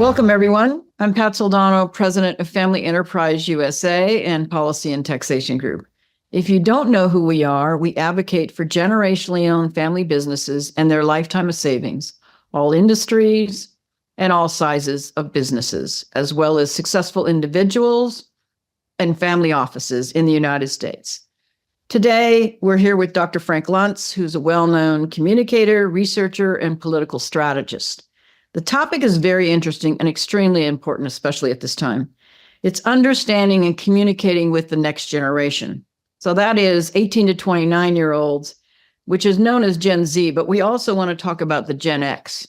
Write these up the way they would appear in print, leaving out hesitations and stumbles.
Welcome, everyone. I'm Pat Soldano, president of Family Enterprise USA and Policy and Taxation Group. If you don't know who we are, we advocate for generationally owned family businesses and their lifetime of savings, all industries and all sizes of businesses, as well as successful individuals and family offices in the United States. Today, we're here with Dr. Frank Luntz, who's a well-known communicator, researcher, and political strategist. The topic is very interesting and extremely important, especially at this time. It's understanding and communicating with the next generation. So that is 18 to 29-year-olds, which is known as Gen Z, but we also want to talk about the Gen X,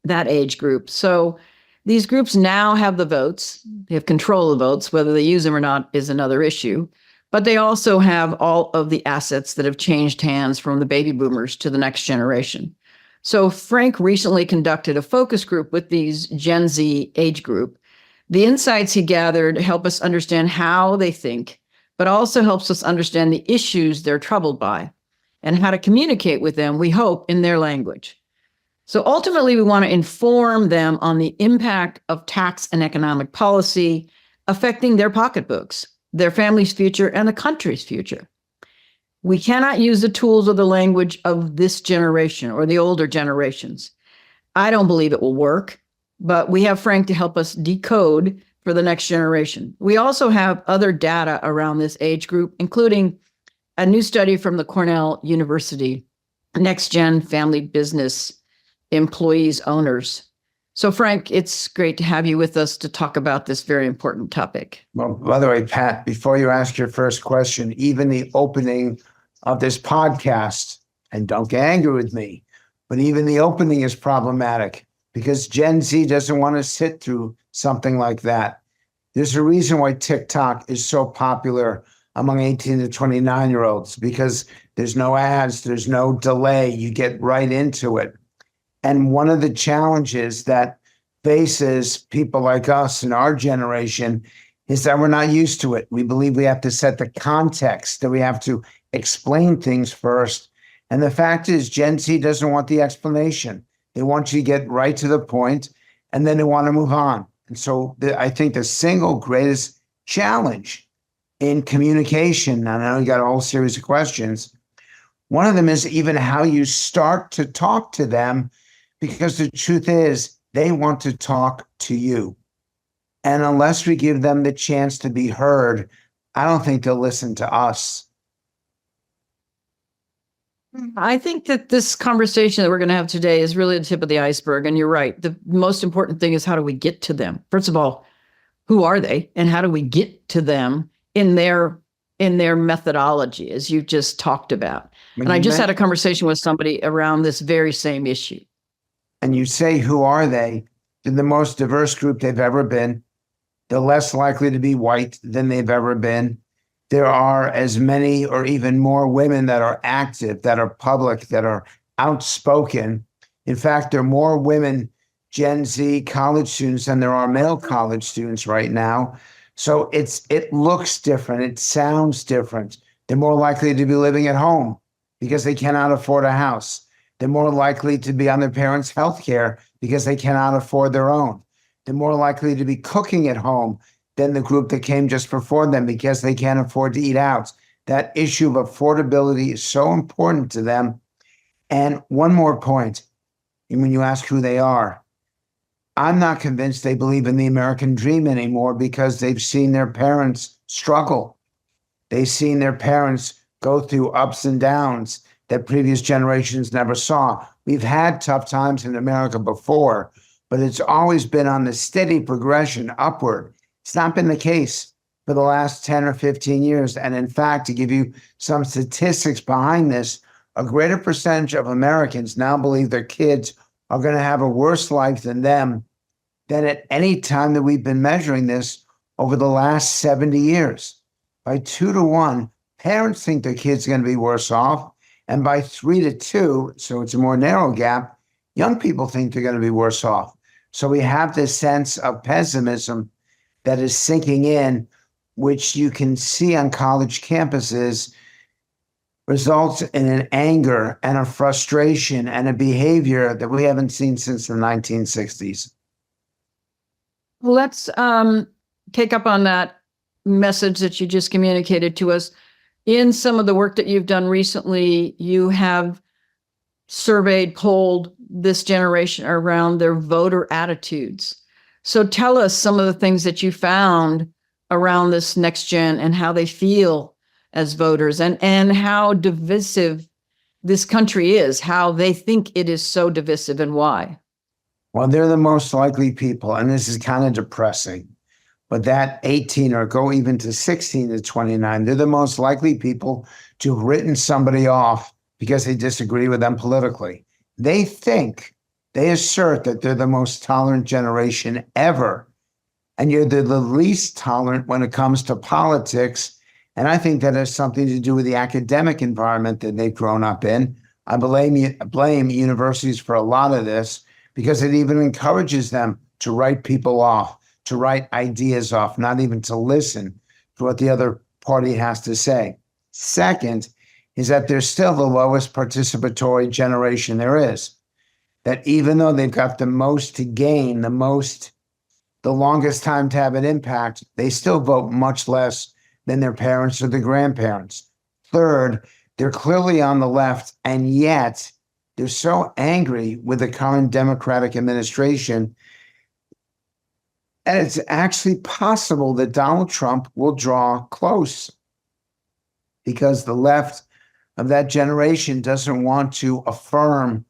that age group. So these groups now have the votes. They have control of the votes. Whether they use them or not is another issue. But they also have all of the assets that have changed hands from the baby boomers to the next generation. So Frank recently conducted a focus group with these Gen Z age group. The insights he gathered help us understand how they think, but also helps us understand the issues they're troubled by and how to communicate with them, we hope, in their language. So ultimately, we want to inform them on the impact of tax and economic policy affecting their pocketbooks, their family's future, and the country's future. We cannot use the tools or the language of this generation or the older generations. I don't believe it will work, but we have Frank to help us decode for the next generation. We also have other data around this age group, including a new study from the Cornell University, Next Gen Family Business Employees Owners. So Frank, it's great to have you with us to talk about this very important topic. Well, by the way, Pat, before you ask your first question, even the opening of this podcast, and don't get angry with me, but even the opening is problematic because Gen Z doesn't want to sit through something like that. There's a reason why TikTok is so popular among 18 to 29-year-olds because there's no ads, there's no delay, you get right into it. And one of the challenges that faces people like us in our generation is that we're not used to it. We believe we have to set the context, that we have to explain things first. And the fact is, Gen Z doesn't want the explanation. They want you to get right to the point, and then they want to move on. And so I think the single greatest challenge in communication, and I know you got a whole series of questions, one of them is even how you start to talk to them, because the truth is they want to talk to you. And unless we give them the chance to be heard, I don't think they'll listen to us. I think that this conversation that we're going to have today is really the tip of the iceberg. And you're right. The most important thing is, how do we get to them? First of all, who are they? And how do we get to them in their methodology, as you just talked about? And I just had a conversation with somebody around this very same issue. And you say, who are they? They're the most diverse group they've ever been. They're less likely to be white than they've ever been. There are as many or even more women that are active, that are public, that are outspoken. In fact, there are more women, Gen Z college students, than there are male college students right now. So it looks different. It sounds different. They're more likely to be living at home because they cannot afford a house. They're more likely to be on their parents' health care because they cannot afford their own. They're more likely to be cooking at home than the group that came just before them because they can't afford to eat out. That issue of affordability is so important to them. And one more point, when you ask who they are, I'm not convinced they believe in the American dream anymore because they've seen their parents struggle. They've seen their parents go through ups and downs that previous generations never saw. We've had tough times in America before, but it's always been on the steady progression upward. It's not been the case for the last 10 or 15 years. And in fact, to give you some statistics behind this, a greater percentage of Americans now believe their kids are going to have a worse life than them than at any time that we've been measuring this over the last 70 years. By 2 to 1, parents think their kids are going to be worse off. And by 3 to 2, so it's a more narrow gap, young people think they're going to be worse off. So we have this sense of pessimism that is sinking in, which you can see on college campuses, results in an anger and a frustration and a behavior that we haven't seen since the 1960s. Let's take up on that message that you just communicated to us. In some of the work that you've done recently, you have surveyed, polled this generation around their voter attitudes. So tell us some of the things that you found around this next gen and how they feel as voters, and how divisive this country is, how they think it is so divisive, and why. Well, they're the most likely people, and this is kind of depressing, but that 18 or go even to 16 to 29, they're the most likely people to have written somebody off because they disagree with them politically. They assert that they're the most tolerant generation ever, and you're the least tolerant when it comes to politics. And I think that has something to do with the academic environment that they've grown up in. I blame universities for a lot of this, because it even encourages them to write people off, to write ideas off, not even to listen to what the other party has to say. Second is that they're still the lowest participatory generation there is. That even though they've got the most to gain, the longest time to have an impact, they still vote much less than their parents or their grandparents. Third, they're clearly on the left, and yet they're so angry with the current Democratic administration. And it's actually possible that Donald Trump will draw close, because the left of that generation doesn't want to affirm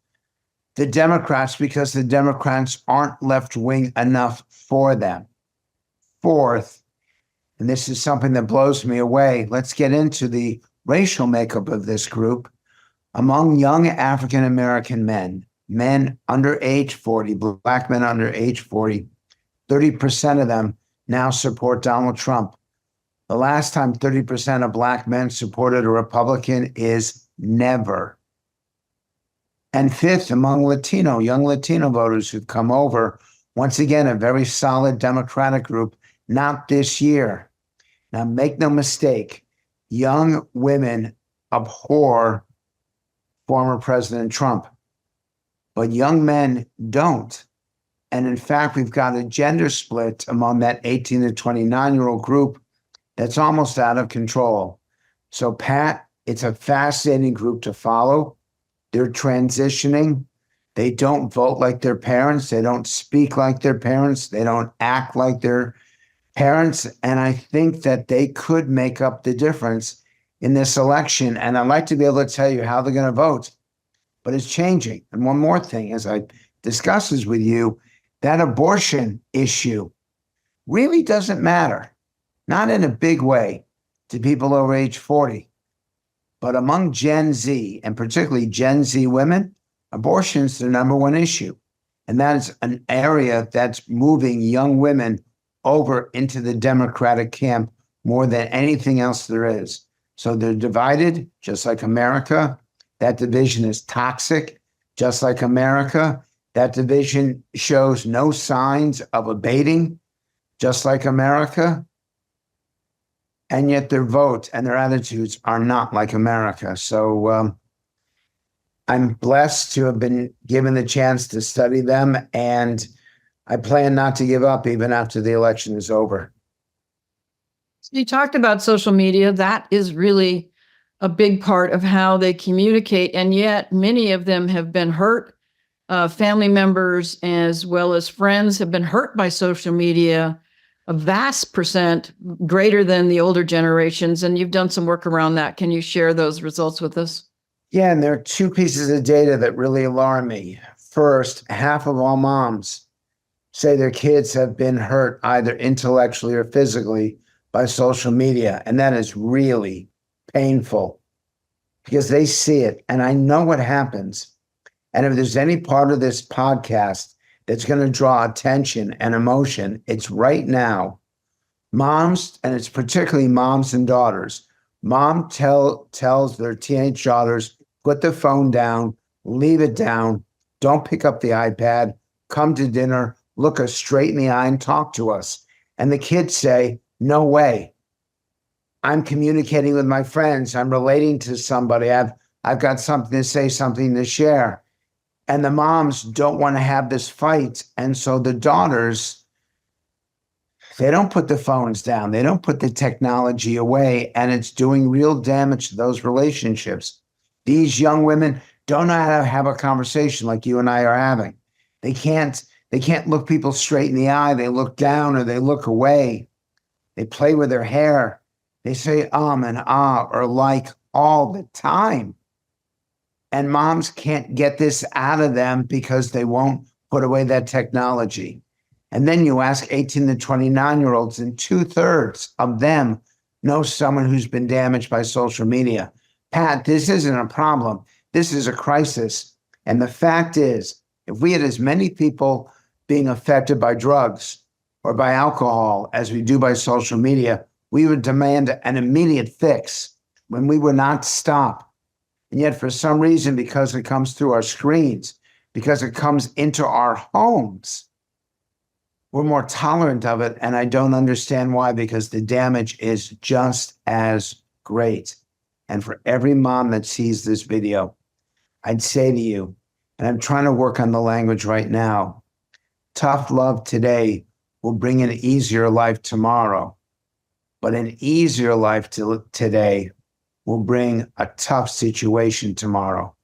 the Democrats because the Democrats aren't left-wing enough for them. Fourth, and this is something that blows me away, let's get into the racial makeup of this group. Among young African-American men under age 40, Black men under age 40, 30% of them now support Donald Trump. The last time 30% of Black men supported a Republican is never. And fifth, among young Latino voters who've come over, once again, a very solid Democratic group, not this year. Now, make no mistake, young women abhor former President Trump, but young men don't. And in fact, we've got a gender split among that 18 to 29-year-old group that's almost out of control. So, Pat, it's a fascinating group to follow. They're transitioning. They don't vote like their parents. They don't speak like their parents. They don't act like their parents. And I think that they could make up the difference in this election. And I'd like to be able to tell you how they're going to vote, but it's changing. And one more thing, as I discuss this with you, that abortion issue really doesn't matter, not in a big way, to people over age 40. But among Gen Z, and particularly Gen Z women, abortion is the number one issue. And that is an area that's moving young women over into the Democratic camp more than anything else there is. So they're divided, just like America. That division is toxic, just like America. That division shows no signs of abating, just like America. And yet their vote and their attitudes are not like America. So I'm blessed to have been given the chance to study them, and I plan not to give up even after the election is over. You talked about social media. That is really a big part of how they communicate. And yet many of them have been hurt. Family members as well as friends have been hurt by social media, a vast percent greater than the older generations. And you've done some work around that. Can you share those results with us? Yeah, and there are two pieces of data that really alarm me. First, half of all moms say their kids have been hurt either intellectually or physically by social media. And that is really painful because they see it. And I know what happens. And if there's any part of this podcast that's going to draw attention and emotion, it's right now. Moms, and it's particularly moms and daughters. Mom tells their teenage daughters, put the phone down, leave it down, don't pick up the iPad, come to dinner, look us straight in the eye and talk to us. And the kids say, no way. I'm communicating with my friends. I'm relating to somebody. I've got something to say, something to share. And the moms don't want to have this fight. And so the daughters They don't put the phones down. They don't put the technology away, and it's doing real damage to those relationships. These young women don't know how to have a conversation like you and I are having. They can't look people straight in the eye. They look down or they look away. They play with their hair. They say and ah or like all the time. And moms can't get this out of them because they won't put away that technology. And then you ask 18 to 29-year-olds, and 2/3 of them know someone who's been damaged by social media. Pat, this isn't a problem. This is a crisis. And the fact is, if we had as many people being affected by drugs or by alcohol as we do by social media, we would demand an immediate fix when we would not stop. And yet, for some reason, because it comes through our screens, because it comes into our homes, we're more tolerant of it. And I don't understand why, because the damage is just as great. And for every mom that sees this video, I'd say to you, and I'm trying to work on the language right now, tough love today will bring an easier life tomorrow. But an easier life today will bring a tough situation tomorrow.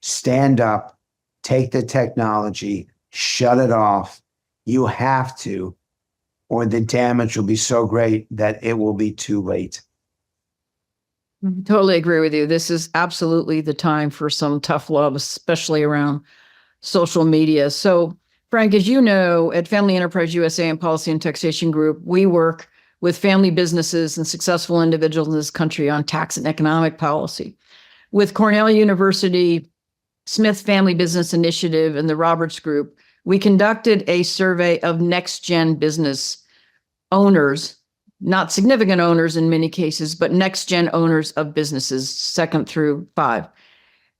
Stand up, take the technology, shut it off. You have to, or the damage will be so great that it will be too late. Totally agree with you. This is absolutely the time for some tough love, especially around social media. So, Frank, as you know, at Family Enterprise USA and Policy and Taxation Group, we work with family businesses and successful individuals in this country on tax and economic policy. With Cornell University, Smith Family Business Initiative, and the Roberts Group, we conducted a survey of next-gen business owners, not significant owners in many cases, but next-gen owners of businesses, 2nd through 5.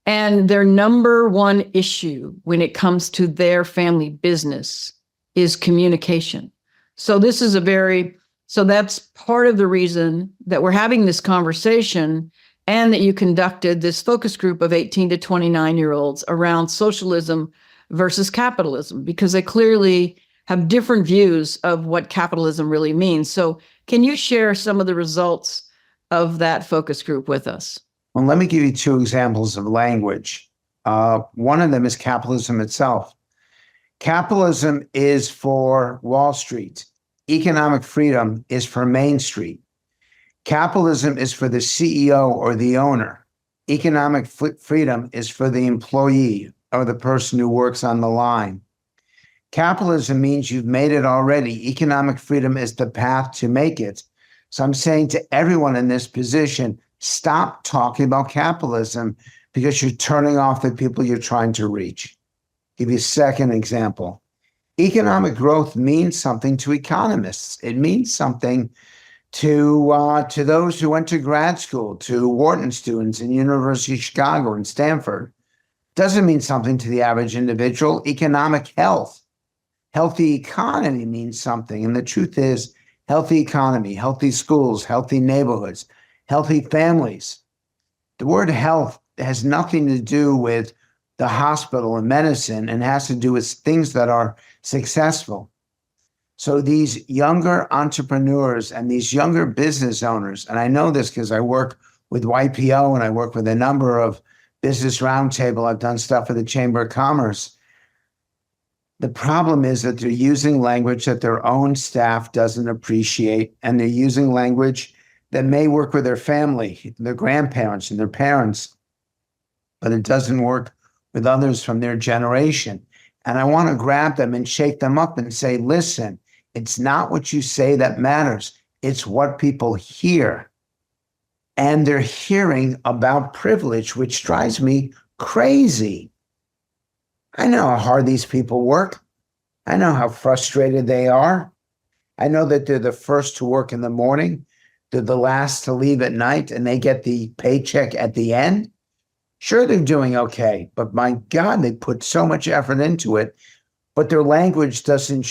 And their number one issue when it comes to their family business is communication. So that's part of the reason that we're having this conversation, and that you conducted this focus group of 18 to 29-year-olds around socialism versus capitalism, because they clearly have different views of what capitalism really means. So can you share some of the results of that focus group with us? Well, let me give you 2 examples of language. One of them is capitalism itself. Capitalism is for Wall Street. Economic freedom is for Main Street. Capitalism is for the CEO or the owner. Economic freedom is for the employee or the person who works on the line. Capitalism means you've made it already. Economic freedom is the path to make it. So I'm saying to everyone in this position, stop talking about capitalism, because you're turning off the people you're trying to reach. Give you a second example. Economic growth means something to economists. It means something to those who went to grad school, to Wharton students in University of Chicago and Stanford. Doesn't mean something to the average individual. Economic health, healthy economy means something. And the truth is, healthy economy, healthy schools, healthy neighborhoods, healthy families. The word health has nothing to do with the hospital and medicine, and has to do with things that are successful. So these younger entrepreneurs and these younger business owners, and I know this because I work with YPO and I work with a number of Business Roundtable. I've done stuff for the Chamber of Commerce. The problem is that they're using language that their own staff doesn't appreciate, and they're using language that may work with their family, their grandparents and their parents, but it doesn't work with others from their generation. And I want to grab them and shake them up and say, listen, it's not what you say that matters. It's what people hear. And they're hearing about privilege, which drives me crazy. I know how hard these people work. I know how frustrated they are. I know that they're the first to work in the morning. They're the last to leave at night, and they get the paycheck at the end. Sure, they're doing okay, but my God, they put so much effort into it, but their language doesn't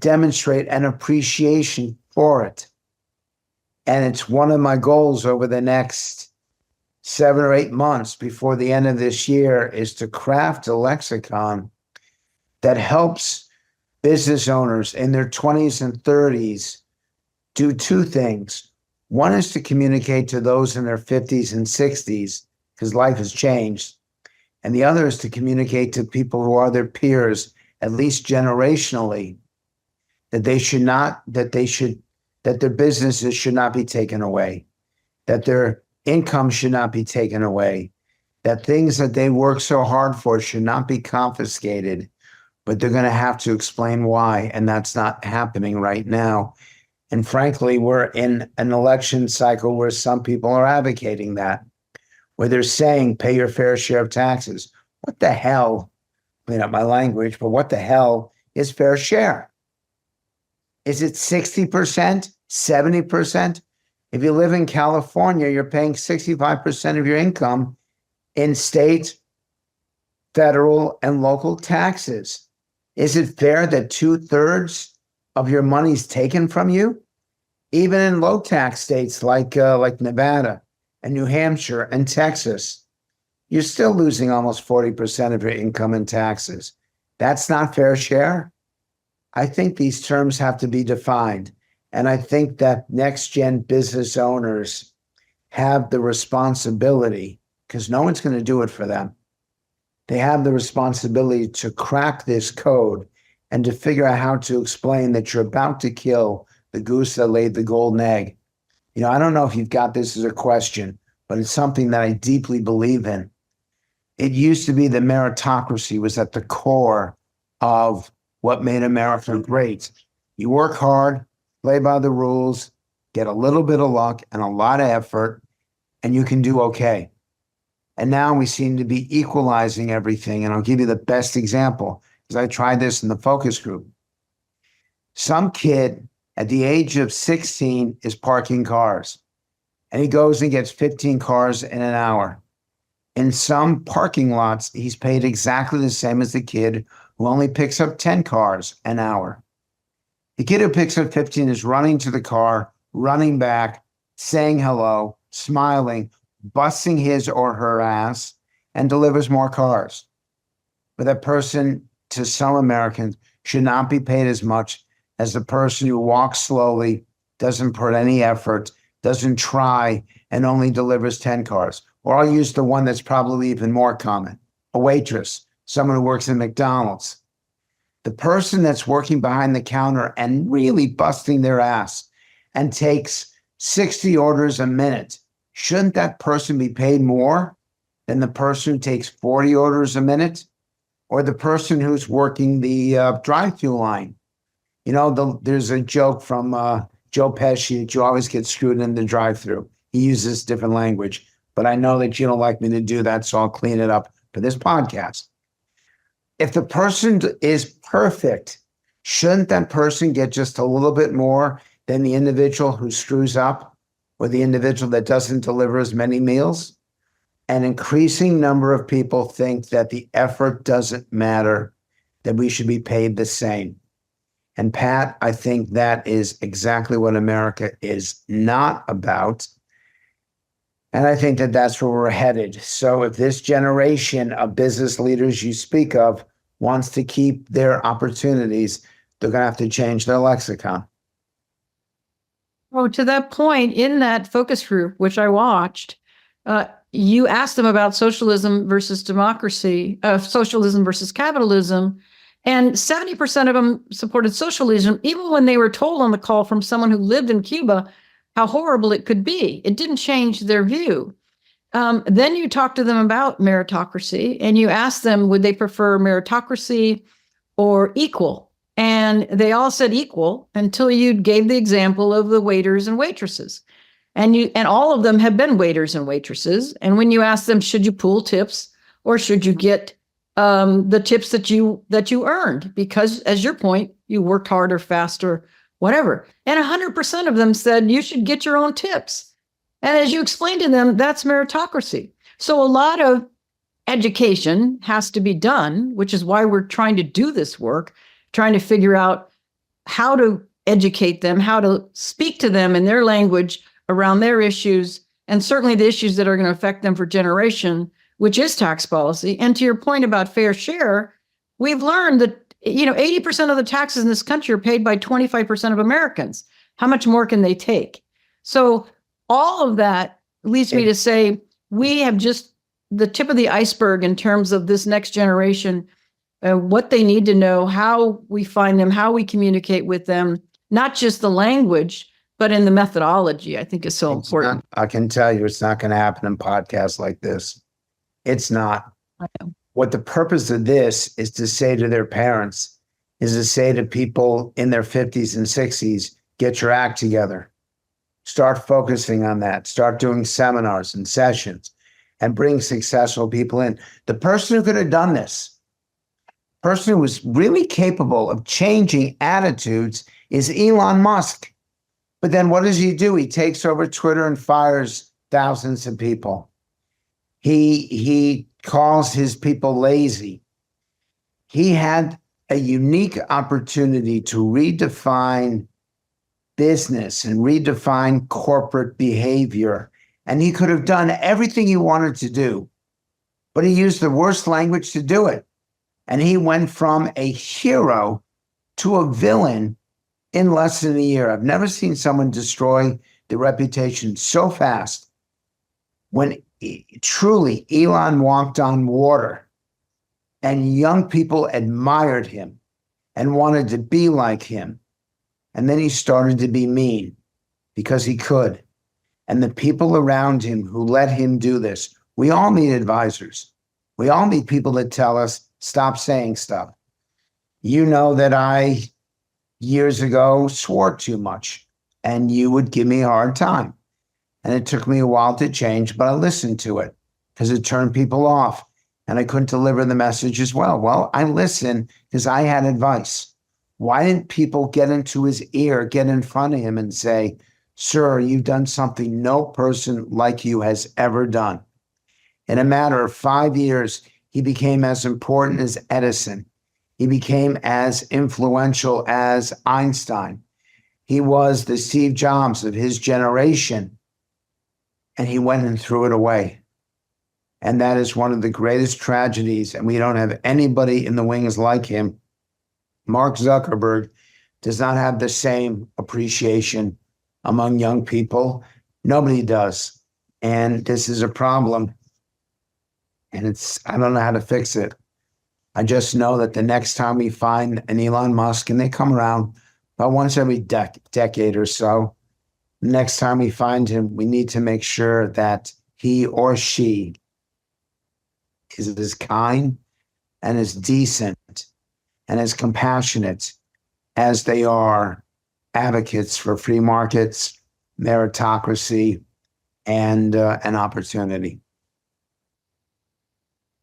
demonstrate an appreciation for it. And it's one of my goals over the next 7 or 8 months before the end of this year is to craft a lexicon that helps business owners in their 20s and 30s do two things. One is to communicate to those in their 50s and 60s, because life has changed. And the other is to communicate to people who are their peers, at least generationally, that that their businesses should not be taken away, that their income should not be taken away, that things that they work so hard for should not be confiscated, but they're going to have to explain why. And that's not happening right now. And frankly, we're in an election cycle where some people are advocating that, where they're saying, pay your fair share of taxes. What the hell, clean up my language, but what the hell is fair share? Is it 60%, 70%? If you live in California, you're paying 65% of your income in state, federal, and local taxes. Is it fair that 2/3 of your money is taken from you? Even in low tax states like Nevada and New Hampshire and Texas, you're still losing almost 40% of your income in taxes. That's not fair share. I think these terms have to be defined. And I think that next-gen business owners have the responsibility, because no one's going to do it for them. They have the responsibility to crack this code and to figure out how to explain that you're about to kill the goose that laid the golden egg. I don't know if you've got this as a question, but it's something that I deeply believe in. It used to be that meritocracy was at the core of what made America great. You work hard, play by the rules, get a little bit of luck and a lot of effort, and you can do okay. And now we seem to be equalizing everything. And I'll give you the best example, because I tried this in the focus group. Some kid at the age of 16 is parking cars, and he goes and gets 15 cars in an hour. In some parking lots, he's paid exactly the same as the kid who only picks up 10 cars an hour. The kid who picks up 15 is running to the car, running back, saying hello, smiling, busting his or her ass, and delivers more cars. But that person, to some Americans, should not be paid as much as the person who walks slowly, doesn't put any effort, doesn't try, and only delivers 10 cars. Or I'll use the one that's probably even more common, a waitress, someone who works at McDonald's. The person that's working behind the counter and really busting their ass and takes 60 orders a minute, shouldn't that person be paid more than the person who takes 40 orders a minute? Or the person who's working the drive-through line? There's a joke from Joe Pesci that you always get screwed in the drive-through. He uses different language, but I know that you don't like me to do that, so I'll clean it up for this podcast. If the person is perfect, shouldn't that person get just a little bit more than the individual who screws up or the individual that doesn't deliver as many meals? An increasing number of people think that the effort doesn't matter, that we should be paid the same. And Pat, I think that is exactly what America is not about. And I think that that's where we're headed. So if this generation of business leaders you speak of wants to keep their opportunities, they're going to have to change their lexicon. Oh, to that point, in that focus group, which I watched, you asked them about socialism versus democracy, socialism versus capitalism, and 70% of them supported socialism, even when they were told on the call from someone who lived in Cuba how horrible it could be. It didn't change their view. Then you talked to them about meritocracy, and you asked them, would they prefer meritocracy or equal? And they all said equal until you gave the example of the waiters and waitresses. And all of them have been waiters and waitresses. And when you ask them, should you pool tips or should you get the tips that you earned? Because, as your point, you worked harder, faster, whatever. And 100% of them said you should get your own tips. And as you explained to them, that's meritocracy. So a lot of education has to be done, which is why we're trying to do this work, trying to figure out how to educate them, how to speak to them in their language around their issues, and certainly the issues that are going to affect them for generation, which is tax policy. And to your point about fair share, we've learned that 80% of the taxes in this country are paid by 25% of Americans. How much more can they take? So all of that leads me to say we have just the tip of the iceberg in terms of this next generation, what they need to know, how we find them, how we communicate with them, not just the language, but in the methodology, I think is so important. I can tell you it's not going to happen in podcasts like this. It's not. I know. What the purpose of this is to say to their parents, is to say to people in their 50s and 60s, get your act together. Start focusing on that. Start doing seminars and sessions and bring successful people in. The person who could have done this, person who was really capable of changing attitudes is Elon Musk. But then what does he do? He takes over Twitter and fires thousands of people. He calls his people lazy. He had a unique opportunity to redefine business and redefine corporate behavior. And he could have done everything he wanted to do, but he used the worst language to do it. And he went from a hero to a villain in less than a year. I've never seen someone destroy the reputation so fast. When truly Elon walked on water and young people admired him and wanted to be like him. And then he started to be mean because he could. And the people around him who let him do this, we all need advisors. We all need people that tell us, stop saying stuff. You know that I, years ago, swore too much and you would give me a hard time. And it took me a while to change, but I listened to it because it turned people off and I couldn't deliver the message as well. Well, I listened because I had advice. Why didn't people get into his ear, get in front of him and say, sir, you've done something no person like you has ever done. In a matter of 5 years, he became as important as Edison. He became as influential as Einstein. He was the Steve Jobs of his generation. And he went and threw it away. And that is one of the greatest tragedies. And we don't have anybody in the wings like him. Mark Zuckerberg does not have the same appreciation among young people. Nobody does. And this is a problem. And I don't know how to fix it. I just know that the next time we find an Elon Musk, and they come around about once every decade or so, next time we find him, we need to make sure that he or she is as kind and as decent and as compassionate as they are advocates for free markets, meritocracy, and an opportunity.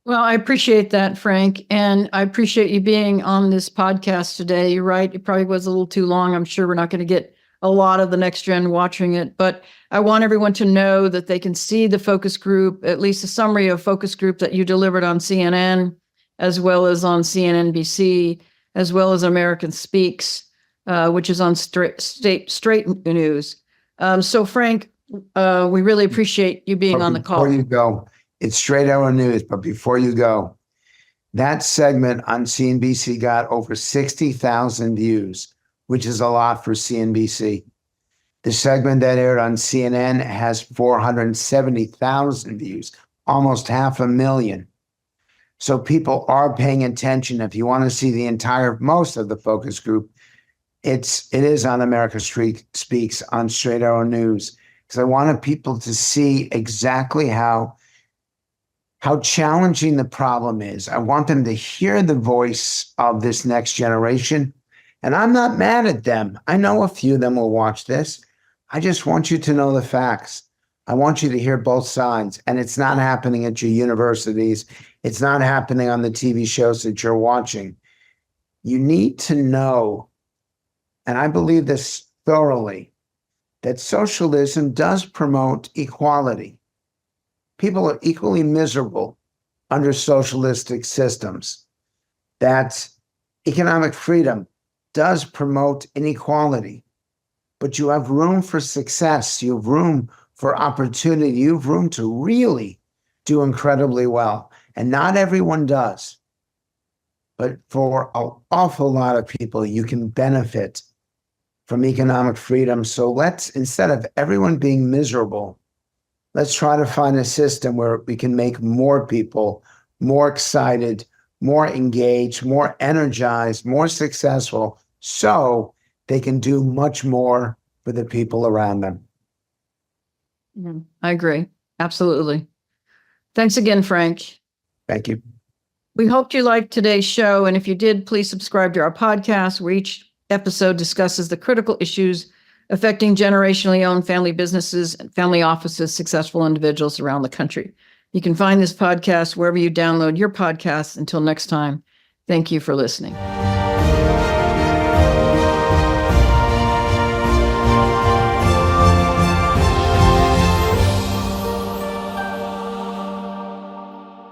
Well, I appreciate that, Frank, and I appreciate you being on this podcast today. You're right, it probably was a little too long. I'm sure we're not going to get a lot of the next gen watching it, but I want everyone to know that they can see the focus group, at least a summary of focus group that you delivered on CNN, as well as on CNNBC, as well as American Speaks, which is on straight news. So Frank, we really appreciate you being on the call. Before you go, it's Straight Arrow News, but before you go, that segment on CNBC got over 60,000 views, which is a lot for CNBC. The segment that aired on CNN has 470,000 views, almost 500,000. So people are paying attention. If you want to see the most of the focus group, it is on America Speaks on Straight Arrow News, because I wanted people to see exactly how challenging the problem is. I want them to hear the voice of this next generation. And I'm not mad at them. I know a few of them will watch this. I just want you to know the facts. I want you to hear both sides. And it's not happening at your universities. It's not happening on the TV shows that you're watching. You need to know, and I believe this thoroughly, that socialism does promote equality. People are equally miserable under socialistic systems. That economic freedom does promote inequality, but you have room for success. You have room for opportunity. You have room to really do incredibly well. And not everyone does. But for an awful lot of people, you can benefit from economic freedom. So let's, instead of everyone being miserable, let's try to find a system where we can make more people more excited, more engaged, more energized, more successful, so they can do much more for the people around them. I agree. Absolutely. Thanks again, Frank. Thank you. We hoped you liked today's show. And if you did, please subscribe to our podcast, where each episode discusses the critical issues affecting generationally owned family businesses and family offices, successful individuals around the country. You can find this podcast wherever you download your podcasts. Until next time, thank you for listening.